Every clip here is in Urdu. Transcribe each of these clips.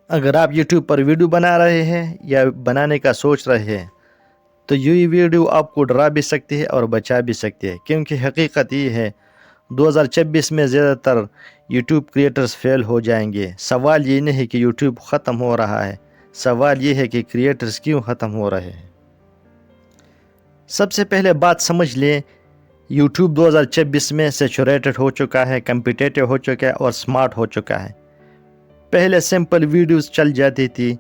اگر آپ یوٹیوب پر ویڈیو بنا رہے ہیں یا بنانے کا سوچ رہے ہیں تو یہ ویڈیو آپ کو ڈرا بھی سکتی ہے اور بچا بھی سکتی ہے، کیونکہ حقیقت یہ ہے 2026 میں زیادہ تر یوٹیوب کریٹرز فیل ہو جائیں گے۔ سوال یہ نہیں کہ یوٹیوب ختم ہو رہا ہے، سوال یہ ہے کہ کریٹرز کیوں ختم ہو رہے ہیں۔ سب سے پہلے بات سمجھ لیں، یوٹیوب 2026 میں سیچوریٹڈ ہو چکا ہے، کمپیٹیٹو ہو چکا ہے اور سمارٹ ہو چکا ہے۔ پہلے سمپل ویڈیوز چل جاتی تھی،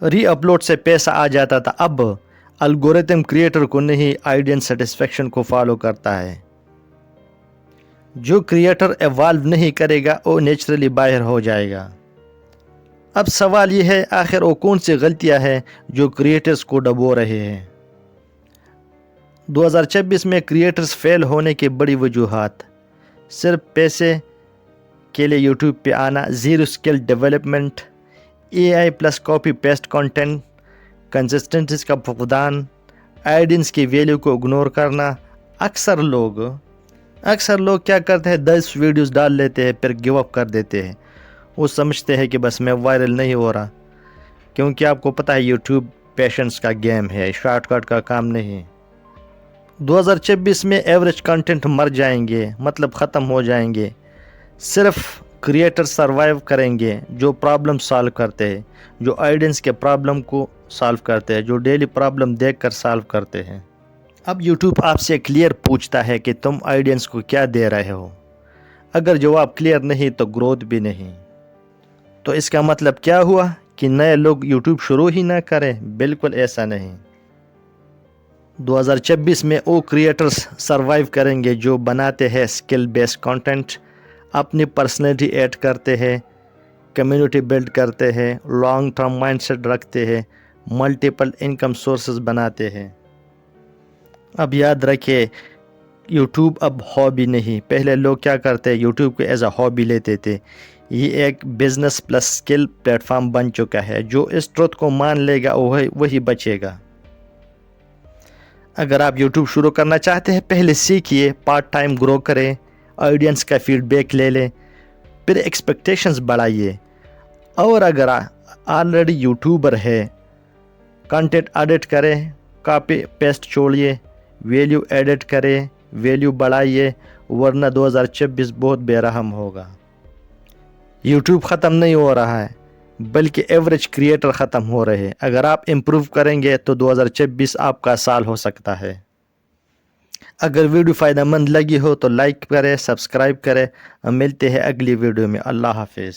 ری اپلوڈ سے پیسہ آ جاتا تھا۔ اب الگورتھم کریٹر کو نہیں، آڈینس سیٹسفیکشن کو فالو کرتا ہے۔ جو کریٹر ایوالو نہیں کرے گا وہ نیچرلی باہر ہو جائے گا۔ اب سوال یہ ہے، آخر وہ کون سی غلطیاں ہیں جو کریٹرز کو ڈبو رہے ہیں؟ 2026 میں کریٹرز فیل ہونے کی بڑی وجوہات: صرف پیسے کے لیے یوٹیوب پہ آنا، zero skill development, A I plus copy paste content, consistency کا فقدان، آڈینس کی ویلیو کو اگنور کرنا۔ اکثر لوگ کیا کرتے ہیں، 10 ویڈیوز ڈال لیتے ہیں پھر گیو اپ کر دیتے ہیں۔ وہ سمجھتے ہیں کہ بس میں وائرل نہیں ہو رہا، کیونکہ آپ کو پتہ ہے یوٹیوب پیشنس کا گیم ہے، شارٹ کٹ کا کام نہیں۔ 2026 میں ایوریج کنٹینٹ مر جائیں گے، مطلب ختم ہو جائیں گے۔ صرف کریٹر سروائیو کریں گے جو پرابلم سالو کرتے ہیں، جو آڈینس کے پرابلم کو سالو کرتے ہیں، جو ڈیلی پرابلم دیکھ کر سالو کرتے ہیں۔ اب یوٹیوب آپ سے کلیئر پوچھتا ہے کہ تم آڈینس کو کیا دے رہے ہو۔ اگر جواب کلیئر نہیں تو گروتھ بھی نہیں۔ تو اس کا مطلب کیا ہوا کہ نئے لوگ یوٹیوب شروع ہی نہ کریں؟ بالکل ایسا نہیں۔ 2026 میں وہ کریٹرز سروائیو کریں گے جو بناتے ہیں سکل بیس کنٹینٹ، اپنی پرسنالٹی ایڈ کرتے ہیں، کمیونٹی بلڈ کرتے ہیں، لانگ ٹرم مائنڈ سیٹ رکھتے ہیں، ملٹیپل انکم سورسز بناتے ہیں۔ اب یاد رکھیں، یوٹیوب اب ہابی نہیں۔ پہلے لوگ کیا کرتے، یوٹیوب کو ایز اے ہابی لیتے تھے۔ یہ ایک بزنس پلس سکل پلیٹ فارم بن چکا ہے۔ جو اس ٹروتھ کو مان لے گا وہی بچے گا۔ اگر آپ یوٹیوب شروع کرنا چاہتے ہیں، پہلے سیکھیے، پارٹ ٹائم گرو کریں، آڈینس کا فیڈ بیک لے لیں، پھر ایکسپیکٹیشنز بڑھائیے۔ اور اگر آلریڈی یوٹیوبر ہے، کنٹینٹ ایڈٹ کریں، کاپی پیسٹ چھوڑیے، ویلیو ایڈٹ کریں، ویلیو بڑھائیے، ورنہ 2026 بہت بے رحم ہوگا۔ یوٹیوب ختم نہیں ہو رہا ہے، بلکہ ایوریج کریٹر ختم ہو رہے ہیں۔ اگر آپ امپروو کریں گے تو 2026 آپ کا سال ہو سکتا ہے۔ اگر ویڈیو فائدہ مند لگی ہو تو لائک کریں، سبسکرائب کریں۔ ملتے ہیں اگلی ویڈیو میں۔ اللہ حافظ۔